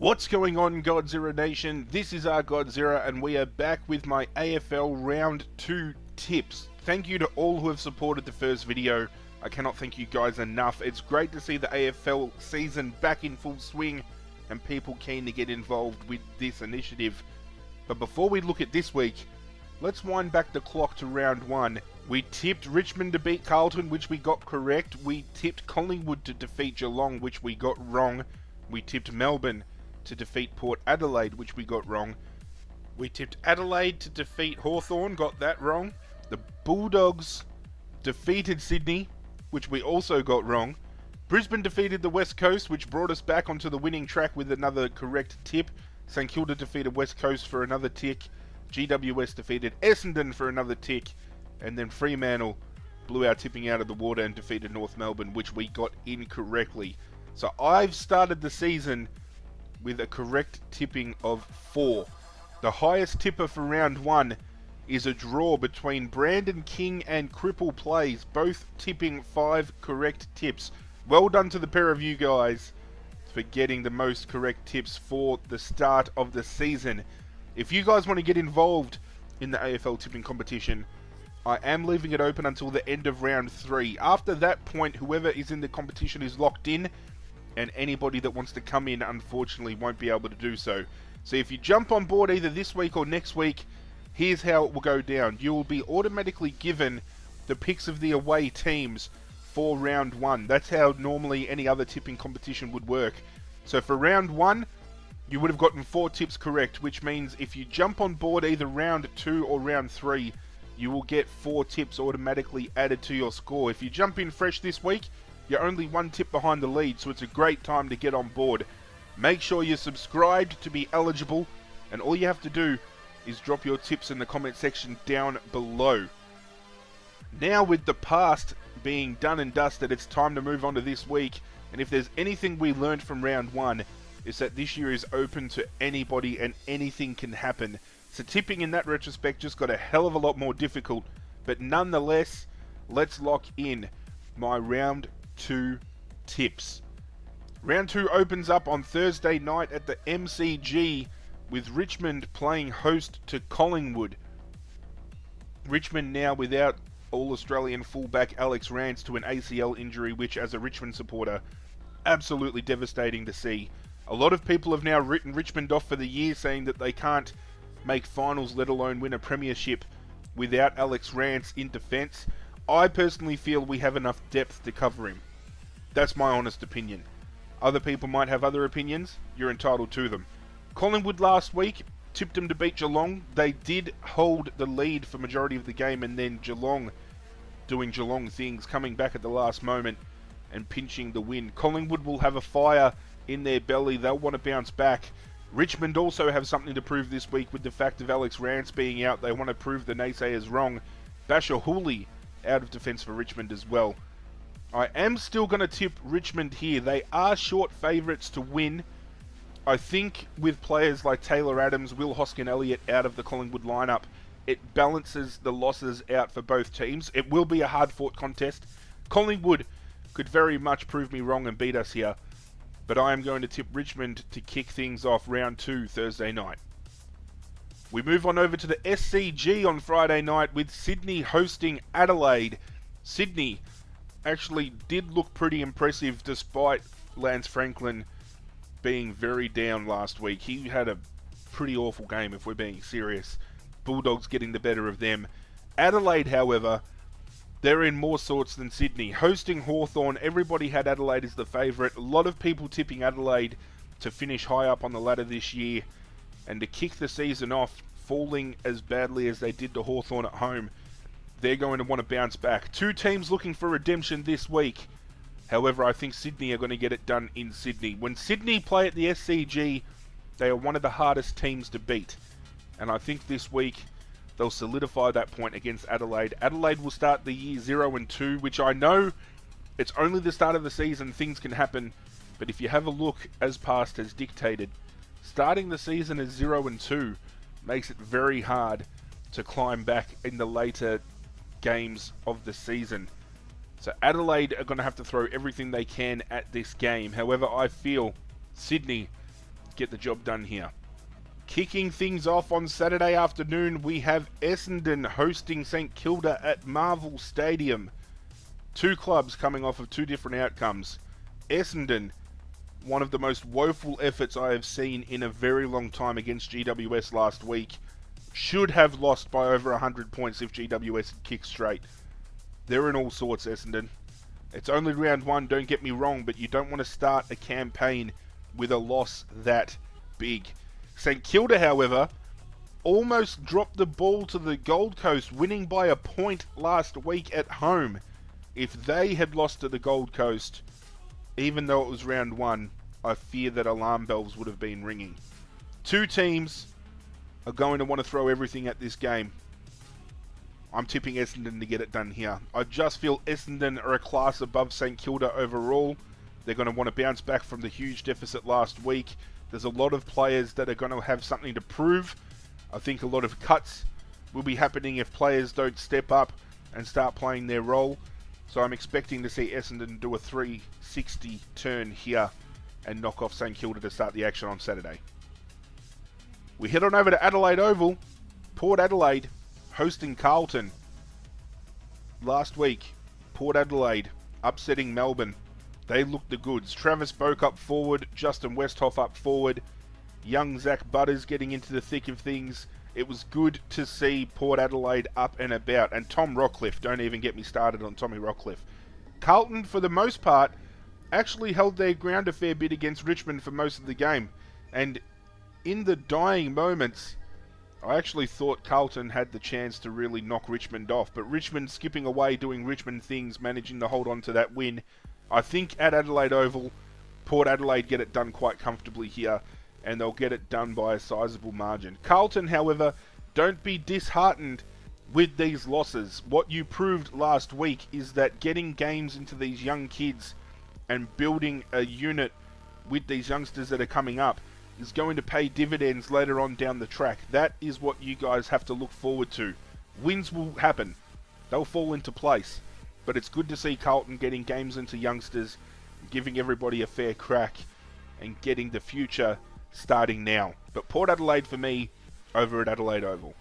What's going on, Godzirra Nation? This is Arghgodzirra, and we are back with my AFL Round 2 tips. Thank you to all who have supported the first video. I cannot thank you guys enough. It's great to see the AFL season back in full swing and people keen to get involved with this initiative. But before we look at this week, let's wind back the clock to round 1. We tipped Richmond to beat Carlton, which we got correct. We tipped Collingwood to defeat Geelong, which we got wrong. We tipped Melbourne to defeat Port Adelaide, which we got wrong. We tipped Adelaide to defeat Hawthorn, got that wrong. The Bulldogs defeated Sydney, which we also got wrong. Brisbane defeated the West Coast, which brought us back onto the winning track with another correct tip. St Kilda defeated West Coast for another tick. GWS defeated Essendon for another tick. And then Fremantle blew our tipping out of the water and defeated North Melbourne, which we got incorrectly. So I've started the season with a correct tipping of 4. The highest tipper for round 1 is a draw between Brandon King and Cripple Plays, both tipping 5 correct tips. Well done to the pair of you guys for getting the most correct tips for the start of the season. If you guys want to get involved in the AFL tipping competition, I am leaving it open until the end of round 3. After that point, whoever is in the competition is locked in, and anybody that wants to come in, unfortunately, won't be able to do so. So if you jump on board either this week or next week, here's how it will go down. You will be automatically given the picks of the away teams for round 1. That's how normally any other tipping competition would work. So for round 1, you would have gotten 4 tips correct, which means if you jump on board either round 2 or round 3, you will get 4 tips automatically added to your score. If you jump in fresh this week, you're only 1 tip behind the lead, so it's a great time to get on board. Make sure you're subscribed to be eligible, and all you have to do is drop your tips in the comment section down below. Now, with the past being done and dusted, it's time to move on to this week. And if there's anything we learned from round 1, is that this year is open to anybody and anything can happen. So tipping in that retrospect just got a hell of a lot more difficult. But nonetheless, let's lock in my round 2 tips. Round 2 opens up on Thursday night at the MCG with Richmond playing host to Collingwood. Richmond now without All-Australian fullback Alex Rance to an ACL injury, which as a Richmond supporter, absolutely devastating to see. A lot of people have now written Richmond off for the year, saying that they can't make finals, let alone win a premiership without Alex Rance in defence. I personally feel we have enough depth to cover him. That's my honest opinion. Other people might have other opinions. You're entitled to them. Collingwood last week tipped them to beat Geelong. They did hold the lead for majority of the game, and then Geelong doing Geelong things, coming back at the last moment and pinching the win. Collingwood will have a fire in their belly. They'll want to bounce back. Richmond also have something to prove this week with the fact of Alex Rance being out. They want to prove the naysayers wrong. Basher Hooley out of defence for Richmond as well. I am still going to tip Richmond here. They are short favourites to win. I think with players like Taylor Adams, Will Hoskin-Elliott out of the Collingwood lineup, it balances the losses out for both teams. It will be a hard-fought contest. Collingwood could very much prove me wrong and beat us here, but I am going to tip Richmond to kick things off round 2 Thursday night. We move on over to the SCG on Friday night with Sydney hosting Adelaide. Sydney actually did look pretty impressive despite Lance Franklin being very down last week. He had a pretty awful game if we're being serious. Bulldogs getting the better of them. Adelaide, however, they're in more sorts than Sydney. Hosting Hawthorn, everybody had Adelaide as the favourite. A lot of people tipping Adelaide to finish high up on the ladder this year and to kick the season off falling as badly as they did to Hawthorn at home. They're going to want to bounce back. 2 teams looking for redemption this week. However, I think Sydney are going to get it done in Sydney. When Sydney play at the SCG, they are one of the hardest teams to beat. And I think this week they'll solidify that point against Adelaide. Adelaide will start the year 0-2, which I know it's only the start of the season, things can happen. But if you have a look, as past has dictated, starting the season as 0-2 makes it very hard to climb back in the later games of the season. So Adelaide are going to have to throw everything they can at this game. However, I feel Sydney get the job done here. Kicking things off on Saturday afternoon, we have Essendon hosting St Kilda at Marvel Stadium. Two clubs coming off of two different outcomes. Essendon, one of the most woeful efforts I have seen in a very long time against GWS last week, should have lost by over 100 points if GWS had kicked straight. They're in all sorts, Essendon. It's only round one, don't get me wrong, but you don't want to start a campaign with a loss that big. St Kilda, however, almost dropped the ball to the Gold Coast, winning by a point last week at home. If they had lost to the Gold Coast, even though it was round one, I fear that alarm bells would have been ringing. Two teams are going to want to throw everything at this game. I'm tipping Essendon to get it done here. I just feel Essendon are a class above St Kilda overall. They're going to want to bounce back from the huge deficit last week. There's a lot of players that are going to have something to prove. I think a lot of cuts will be happening if players don't step up and start playing their role. So I'm expecting to see Essendon do a 360 turn here and knock off St Kilda to start the action on Saturday. We head on over to Adelaide Oval. Port Adelaide hosting Carlton. Last week, Port Adelaide upsetting Melbourne. They looked the goods. Travis Boak up forward, Justin Westhoff up forward, young Zach Butters getting into the thick of things. It was good to see Port Adelaide up and about. And Tom Rockcliffe, don't even get me started on Tommy Rockcliffe. Carlton, for the most part, actually held their ground a fair bit against Richmond for most of the game. And in the dying moments, I actually thought Carlton had the chance to really knock Richmond off. But Richmond skipping away, doing Richmond things, managing to hold on to that win. I think at Adelaide Oval, Port Adelaide get it done quite comfortably here, and they'll get it done by a sizable margin. Carlton, however, don't be disheartened with these losses. What you proved last week is that getting games into these young kids and building a unit with these youngsters that are coming up is going to pay dividends later on down the track. That is what you guys have to look forward to. Wins will happen. They'll fall into place. But it's good to see Carlton getting games into youngsters, giving everybody a fair crack, and getting the future starting now. But Port Adelaide for me, over at Adelaide Oval.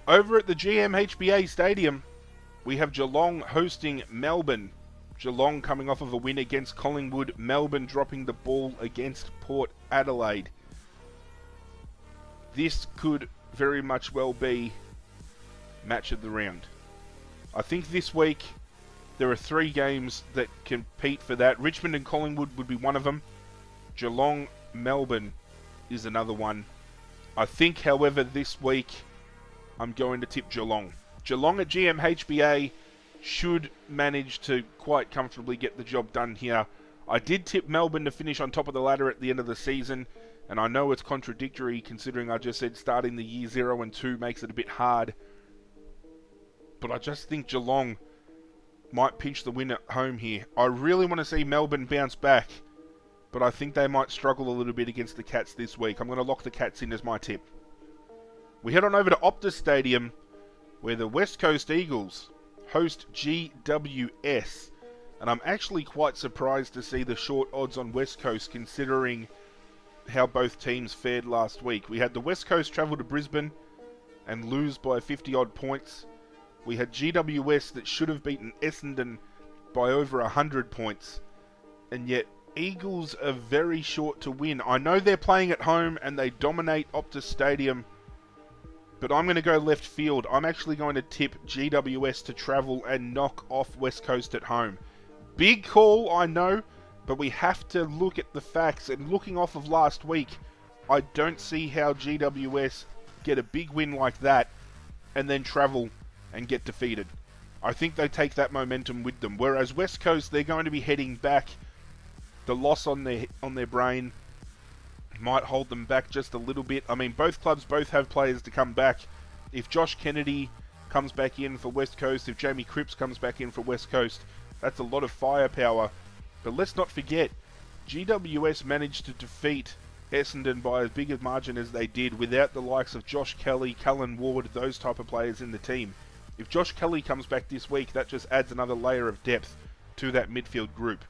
Over at the GMHBA Stadium, we have Geelong hosting Melbourne. Geelong coming off of a win against Collingwood. Melbourne dropping the ball against Port Adelaide. This could very much well be match of the round. I think this week there are three games that compete for that. Richmond and Collingwood would be one of them. Geelong, Melbourne is another one. I think, however, this week I'm going to tip Geelong. Geelong at GMHBA should manage to quite comfortably get the job done here. I did tip Melbourne to finish on top of the ladder at the end of the season, and I know it's contradictory considering I just said starting the year 0 and 2 makes it a bit hard. But I just think Geelong might pinch the win at home here. I really want to see Melbourne bounce back, but I think they might struggle a little bit against the Cats this week. I'm going to lock the Cats in as my tip. We head on over to Optus Stadium, where the West Coast Eagles host GWS. And I'm actually quite surprised to see the short odds on West Coast considering how both teams fared last week. We had the West Coast travel to Brisbane and lose by 50 odd points. We had GWS that should have beaten Essendon by over 100 points. And yet, Eagles are very short to win. I know they're playing at home and they dominate Optus Stadium. But I'm going to go left field. I'm actually going to tip GWS to travel and knock off West Coast at home. Big call, I know. But we have to look at the facts. And looking off of last week, I don't see how GWS get a big win like that and then travel and get defeated. I think they take that momentum with them. Whereas West Coast, they're going to be heading back. The loss on their brain might hold them back just a little bit. I mean, both clubs both have players to come back. If Josh Kennedy comes back in for West Coast, if Jamie Cripps comes back in for West Coast, that's a lot of firepower. But let's not forget, GWS managed to defeat Essendon by as big a margin as they did without the likes of Josh Kelly, Cullen Ward, those type of players in the team. If Josh Kelly comes back this week, that just adds another layer of depth to that midfield group.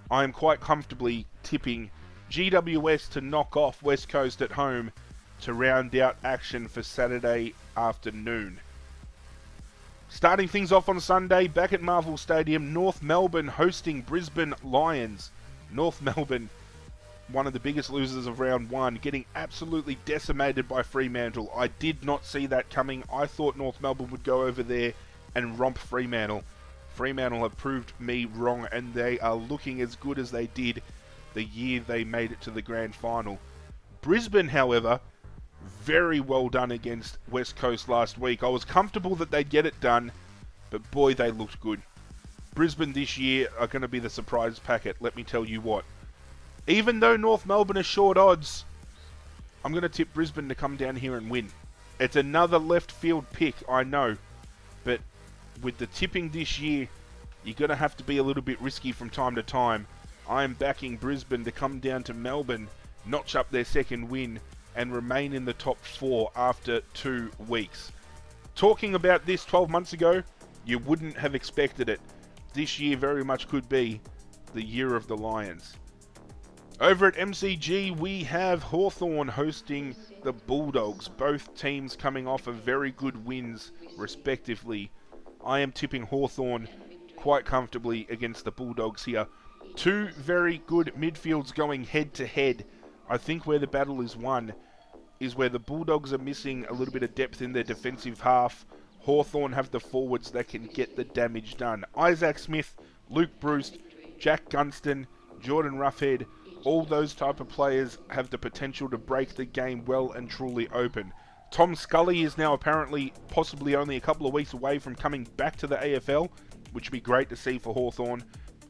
I am quite comfortably tipping GWS to knock off West Coast at home to round out action for Saturday afternoon. Starting things off on Sunday, back at Marvel Stadium, North Melbourne hosting Brisbane Lions. North Melbourne, one of the biggest losers of round one, getting absolutely decimated by Fremantle. I did not see that coming. I thought North Melbourne would go over there and romp Fremantle. Fremantle have proved me wrong, and they are looking as good as they did the year they made it to the grand final. Brisbane, however, very well done against West Coast last week. I was comfortable that they'd get it done, but boy, they looked good. Brisbane this year are going to be the surprise packet, let me tell you what. Even though North Melbourne are short odds, I'm going to tip Brisbane to come down here and win. It's another left field pick, I know, but with the tipping this year, you're going to have to be a little bit risky from time to time. I'm backing Brisbane to come down to Melbourne, notch up their second win, and remain in the top 4 after 2 weeks. Talking about this 12 months ago, you wouldn't have expected it. This year very much could be the year of the Lions. Over at MCG, we have Hawthorn hosting the Bulldogs. Both teams coming off of very good wins, respectively. I am tipping Hawthorn quite comfortably against the Bulldogs here. Two very good midfields going head-to-head. I think where the battle is won is where the Bulldogs are missing a little bit of depth in their defensive half. Hawthorn have the forwards that can get the damage done. Isaac Smith, Luke Bruce, Jack Gunston, Jordan Roughhead, all those type of players have the potential to break the game well and truly open. Tom Scully is now apparently possibly only a couple of weeks away from coming back to the AFL, which would be great to see for Hawthorn.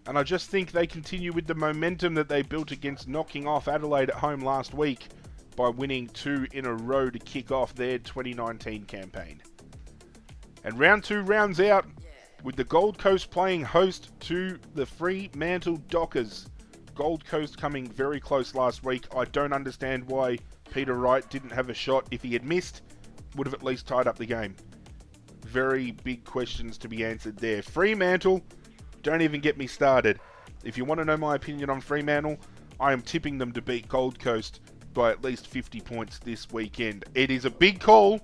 And I just think they continue with the momentum that they built against knocking off Adelaide at home last week by winning 2 in a row to kick off their 2019 campaign. And round 2 rounds out with the Gold Coast playing host to the Fremantle Dockers. Gold Coast coming very close last week. I don't understand why Peter Wright didn't have a shot. If he had missed, would have at least tied up the game. Very big questions to be answered there. Fremantle, don't even get me started. If you want to know my opinion on Fremantle, I am tipping them to beat Gold Coast by at least 50 points this weekend. It is a big call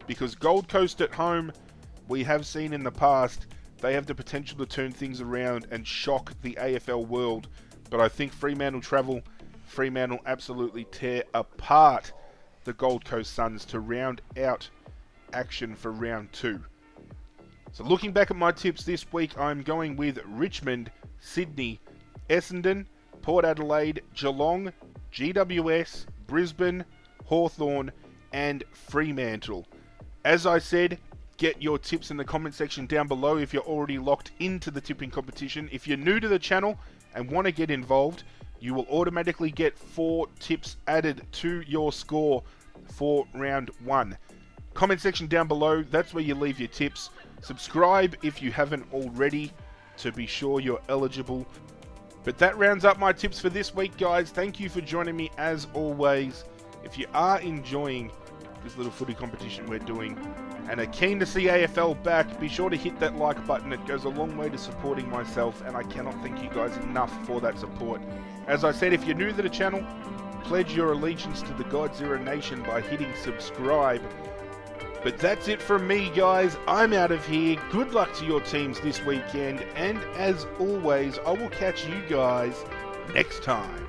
because Gold Coast at home, we have seen in the past, they have the potential to turn things around and shock the AFL world. But I think Fremantle absolutely tear apart the Gold Coast Suns to round out action for round 2. So looking back at my tips this week, I'm going with Richmond, Sydney, Essendon, Port Adelaide, Geelong, GWS, Brisbane, Hawthorn, and Fremantle. As I said, get your tips in the comment section down below if you're already locked into the tipping competition. If you're new to the channel and want to get involved, you will automatically get 4 tips added to your score for round 1. Comment section down below, that's where you leave your tips. Subscribe if you haven't already to be sure you're eligible. But that rounds up my tips for this week, guys. Thank you for joining me as always. If you are enjoying this little footy competition we're doing and are keen to see AFL back, be sure to hit that like button. It goes a long way to supporting myself, and I cannot thank you guys enough for that support. As I said, if you're new to the channel, pledge your allegiance to the Godzirra Nation by hitting subscribe. But that's it from me, guys. I'm out of here. Good luck to your teams this weekend, and as always, I will catch you guys next time.